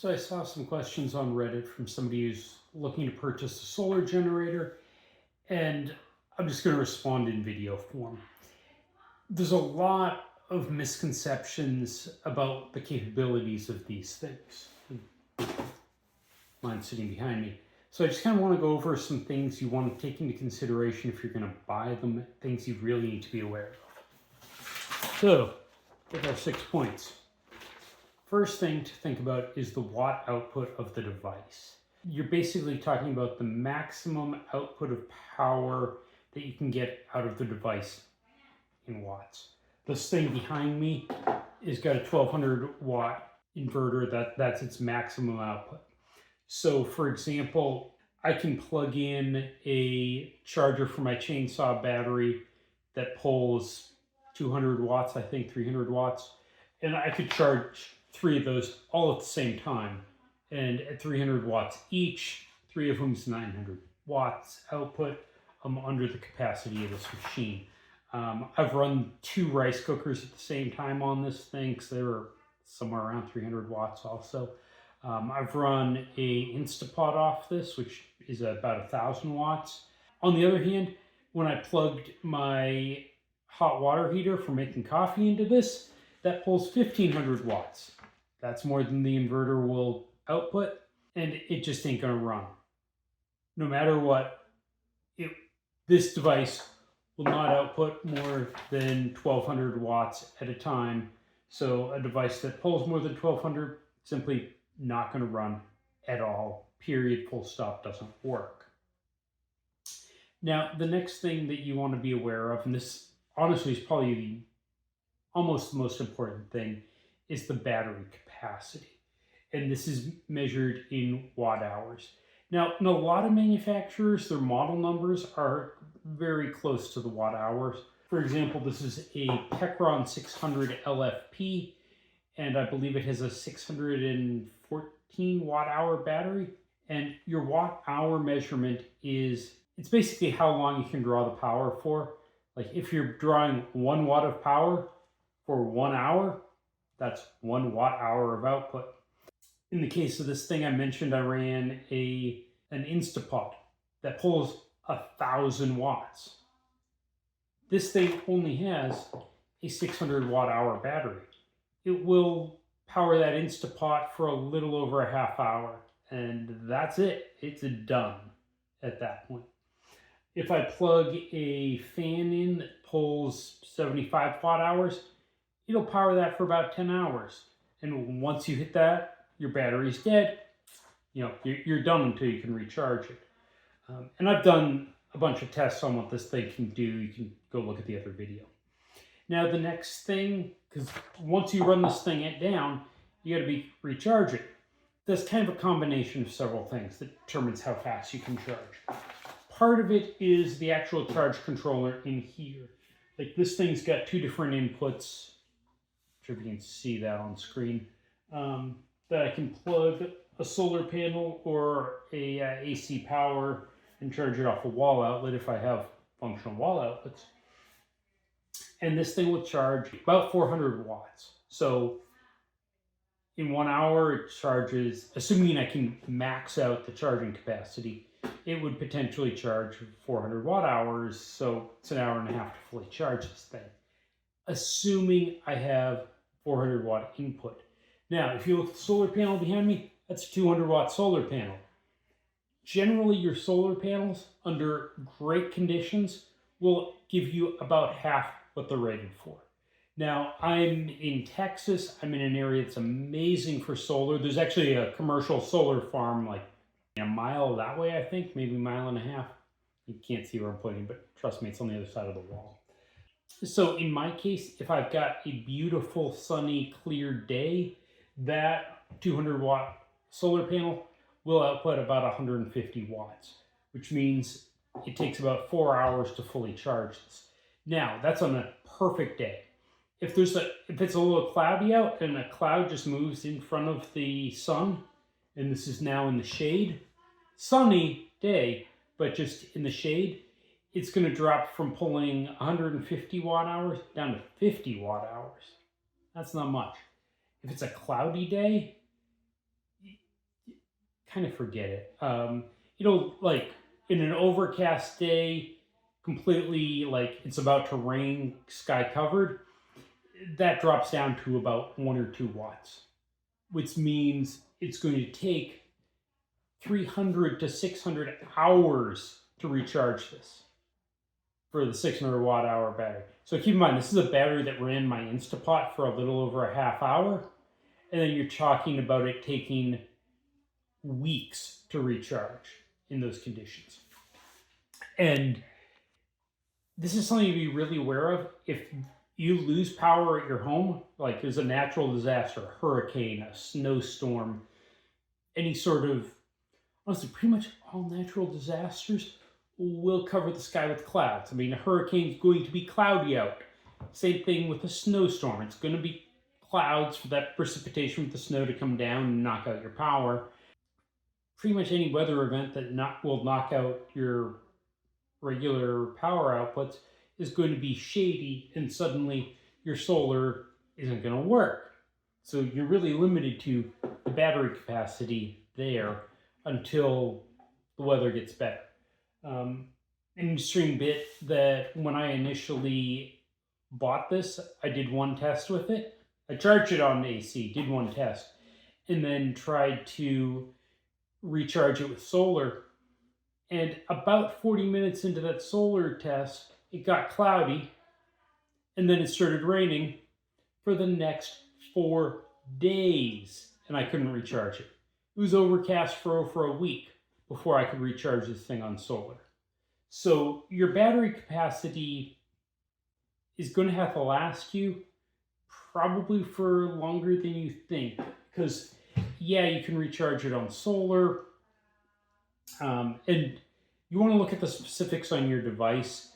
So I saw some questions on Reddit from somebody who's looking to purchase a solar generator, and I'm just going to respond in video form. There's a lot of misconceptions about the capabilities of these things. Mine's sitting behind me. So I just kind of want to go over some things you want to take into consideration if you're going to buy them, things you really need to be aware of. So, with our 6 points. First thing to think about is the watt output of the device. You're basically talking about the maximum output of power that you can get out of the device in watts. This thing behind me has got a 1200 watt inverter. That's its maximum output. So for example, I can plug in a charger for my chainsaw battery that pulls 200 watts, I think 300 watts, and I could charge 3 of those all at the same time. And at 300 watts each, 3 of them is 900 watts output under the capacity of this machine. I've run 2 rice cookers at the same time on this thing because they were somewhere around 300 watts also. I've run a Instapot off this, which is about 1,000 watts. On the other hand, when I plugged my hot water heater for making coffee into this, that pulls 1,500 watts. That's more than the inverter will output, and it just ain't gonna run. No matter what, this device will not output more than 1,200 watts at a time. So a device that pulls more than 1,200 simply not gonna run at all. Period, full stop, doesn't work. Now, the next thing that you wanna be aware of, and this honestly is probably almost the most important thing, is the battery capacity. And this is measured in watt hours. Now, in a lot of manufacturers, their model numbers are very close to the watt hours. For example, this is a Pecron 600 LFP, and I believe it has a 614 watt hour battery. And your watt hour measurement it's basically how long you can draw the power for. Like if you're drawing 1 watt of power for 1 hour, that's 1 watt hour of output. In the case of this thing I mentioned, I ran an Instapot that pulls 1,000 watts. This thing only has a 600 watt hour battery. It will power that Instapot for a little over a half hour, and that's it. It's done at that point. If I plug a fan in that pulls 75 watt hours, it'll power that for about 10 hours. And once you hit that, your battery's dead. You're done until you can recharge it. And I've done a bunch of tests on what this thing can do. You can go look at the other video. Now the next thing, because once you run this thing down, you got to recharge it. That's kind of a combination of several things that determines how fast you can charge. Part of it is the actual charge controller in here. Like this thing's got 2 different inputs. I'm sure if you can see that on screen. That I can plug a solar panel or a AC power and charge it off a wall outlet if I have functional wall outlets. And this thing will charge about 400 watts. So in 1 hour, it charges, assuming I can max out the charging capacity, it would potentially charge 400 watt hours. So it's an hour and a half to fully charge this thing, assuming I have 400 watt input. Now, if you look at the solar panel behind me, that's a 200 watt solar panel. Generally, your solar panels, under great conditions, will give you about half what they're rated for. Now, I'm in Texas. I'm in an area that's amazing for solar. There's actually a commercial solar farm like a mile that way, I think, maybe a mile and a half. You can't see where I'm pointing, but trust me, it's on the other side of the wall. So in my case, if I've got a beautiful, sunny, clear day, that 200 watt solar panel will output about 150 watts, which means it takes about 4 hours to fully charge this. Now, that's on a perfect day. If it's a little cloudy out and a cloud just moves in front of the sun, and this is now in the shade, sunny day, but just in the shade, it's going to drop from pulling 150 watt hours down to 50 watt hours. That's not much. If it's a cloudy day, kind of forget it. It'll, like, in an overcast day, completely, like, it's about to rain, sky covered, that drops down to about 1 or 2 watts, which means it's going to take 300 to 600 hours to recharge this for the 600 watt hour battery. So keep in mind, this is a battery that ran my Instapot for a little over a half hour. And then you're talking about it taking weeks to recharge in those conditions. And this is something to be really aware of. If you lose power at your home, like there's a natural disaster, a hurricane, a snowstorm, any sort of, honestly, pretty much all natural disasters will cover the sky with clouds. I mean, a hurricane's going to be cloudy out. Same thing with a snowstorm. It's going to be clouds for that precipitation with the snow to come down and knock out your power. Pretty much any weather event that will knock out your regular power outputs is going to be shady, and suddenly your solar isn't going to work. So you're really limited to the battery capacity there until the weather gets better. An interesting bit that when I initially bought this, I did one test with it. I charged it on AC, did one test, and then tried to recharge it with solar. And about 40 minutes into that solar test, it got cloudy, and then it started raining for the next 4 days, and I couldn't recharge it. It was overcast for a week before I could recharge this thing on solar. So your battery capacity is going to have to last you probably for longer than you think, because yeah, you can recharge it on solar, and you want to look at the specifics on your device,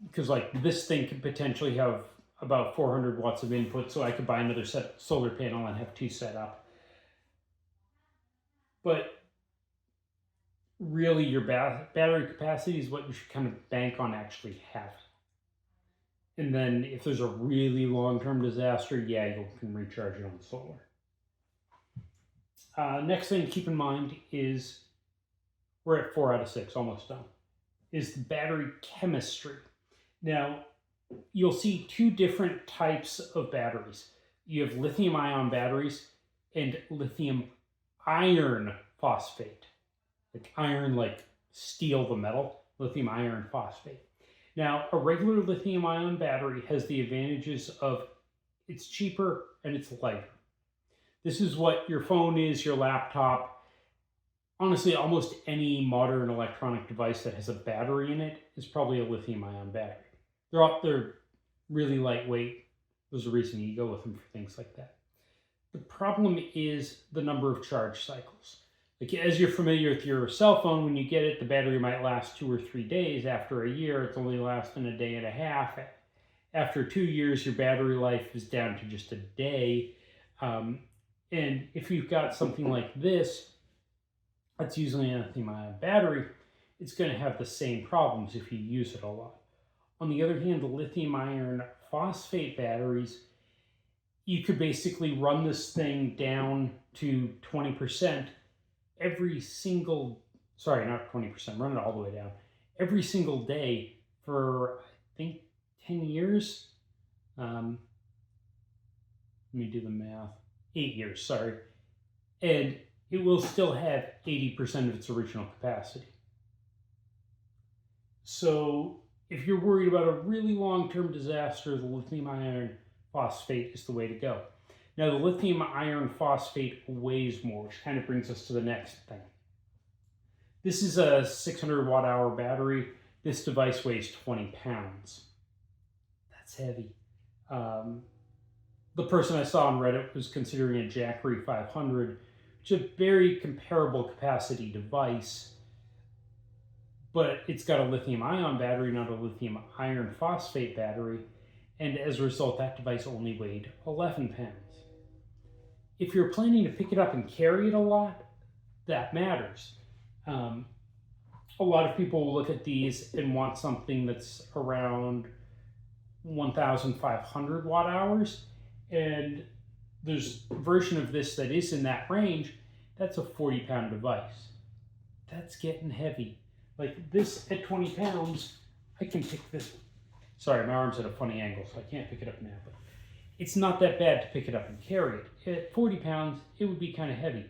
because like this thing could potentially have about 400 watts of input, so I could buy another solar panel and have 2 set up. But really, your battery capacity is what you should kind of bank on actually having. And then if there's a really long-term disaster, yeah, you can recharge it on solar. Next thing to keep in mind is, we're at 4 out of 6, almost done, is the battery chemistry. Now, you'll see 2 different types of batteries. You have lithium-ion batteries and lithium iron phosphate. Like iron, like steel, the metal, lithium iron phosphate. Now, a regular lithium-ion battery has the advantages of it's cheaper and it's lighter. This is what your phone is, your laptop. Honestly, almost any modern electronic device that has a battery in it is probably a lithium-ion battery. They're really lightweight. There's a reason you go with them for things like that. The problem is the number of charge cycles. Like, as you're familiar with your cell phone, when you get it, the battery might last 2 or 3 days. After a year, it's only lasting a day and a half. After 2 years, your battery life is down to just a day. And if you've got something like this, that's usually a lithium-ion battery, it's going to have the same problems if you use it a lot. On the other hand, the lithium iron phosphate batteries, you could basically run this thing down to 20% every single, sorry, not 20%, run it all the way down, every single day for, I think, 10 years. Let me do the math. 8 years, sorry. And it will still have 80% of its original capacity. So if you're worried about a really long-term disaster, the lithium iron phosphate is the way to go. Now, the lithium iron phosphate weighs more, which kind of brings us to the next thing. This is a 600 watt hour battery. This device weighs 20 pounds. That's heavy. The person I saw on Reddit was considering a Jackery 500, which is a very comparable capacity device, but it's got a lithium ion battery, not a lithium iron phosphate battery, and as a result, that device only weighed 11 pounds. If you're planning to pick it up and carry it a lot, that matters. A lot of people will look at these and want something that's around 1,500 watt hours, and there's a version of this that is in that range that's a 40-pound device. That's getting heavy. Like this at 20 pounds, I can pick this. Sorry, my arm's at a funny angle, so I can't pick it up now. But it's not that bad to pick it up and carry it. At 40 pounds, it would be kind of heavy.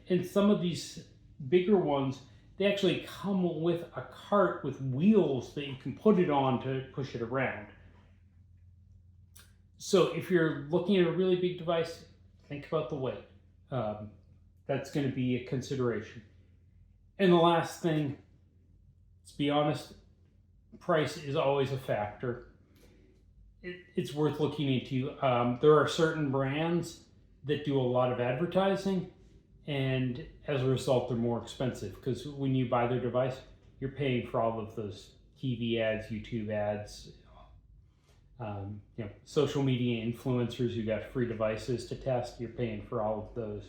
And some of these bigger ones, they actually come with a cart with wheels that you can put it on to push it around. So if you're looking at a really big device, think about the weight. That's going to be a consideration. And the last thing, let's be honest, price is always a factor. It's worth looking into. There are certain brands that do a lot of advertising, and as a result, they're more expensive because when you buy their device, you're paying for all of those TV ads, YouTube ads, social media influencers who got free devices to test. You're paying for all of those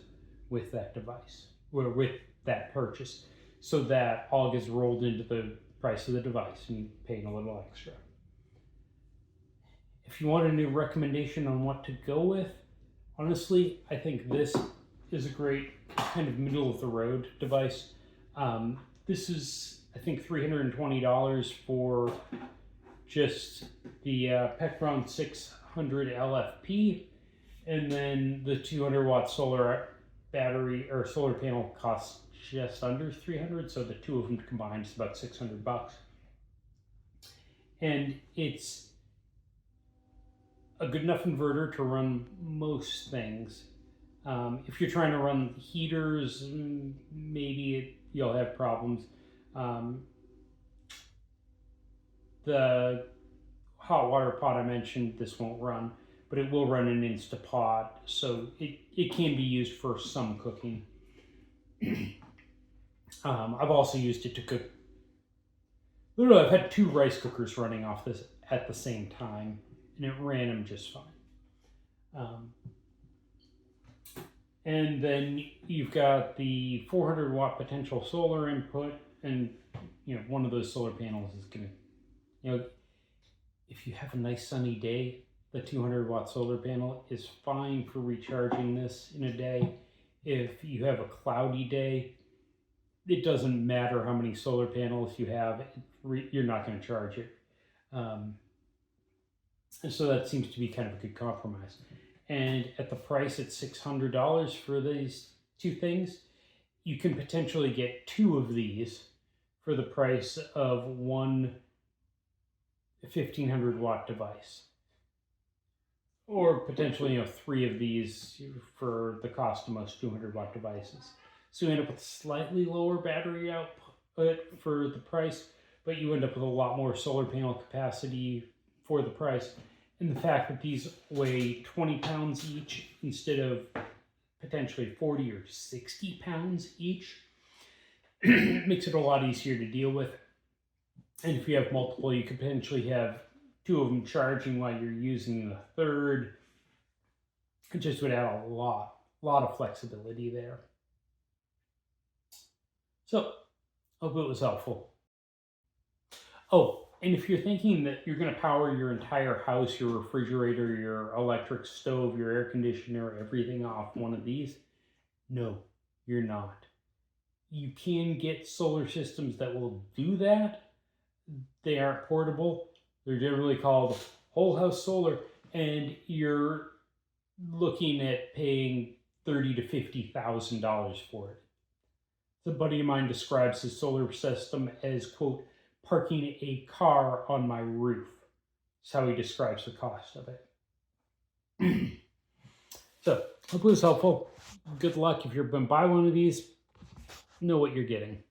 with that device, or with that purchase. So that all gets rolled into the price of the device and you're paying a little extra. If you want a new recommendation on what to go with, honestly, I think this is a great kind of middle of the road device. This is, I think, $320 for just the Pectron 600 LFP, and then the 200 watt solar battery or solar panel costs just under 300, so the two of them combined is about 600 bucks. And it's a good enough inverter to run most things. If you're trying to run heaters, maybe you'll have problems. The hot water pot I mentioned, this won't run, but it will run an Instapot, so it can be used for some cooking. I've also used it to cook. Literally, I've had 2 rice cookers running off this at the same time, and it ran them just fine. And then you've got the 400 watt potential solar input, and one of those solar panels is gonna, if you have a nice sunny day, the 200 watt solar panel is fine for recharging this in a day. If you have a cloudy day, it doesn't matter how many solar panels you have, you're not going to charge it. And so that seems to be kind of a good compromise. And at the price at $600 for these 2 things, you can potentially get 2 of these for the price of one 1500 watt device. Or potentially 3 of these for the cost of most 200 watt devices. So you end up with slightly lower battery output for the price, but you end up with a lot more solar panel capacity for the price. And the fact that these weigh 20 pounds each instead of potentially 40 or 60 pounds each makes it a lot easier to deal with. And if you have multiple, you could potentially have 2 of them charging while you're using the third. It just would add a lot of flexibility there. So, hope it was helpful. Oh, and if you're thinking that you're going to power your entire house, your refrigerator, your electric stove, your air conditioner, everything off one of these, no, you're not. You can get solar systems that will do that. They aren't portable. They're generally called whole house solar, and you're looking at paying $30,000 to $50,000 for it. A buddy of mine describes his solar system as, quote, parking a car on my roof. That's how he describes the cost of it. So, hope it was helpful. Good luck. If you're going to buy one of these, know what you're getting.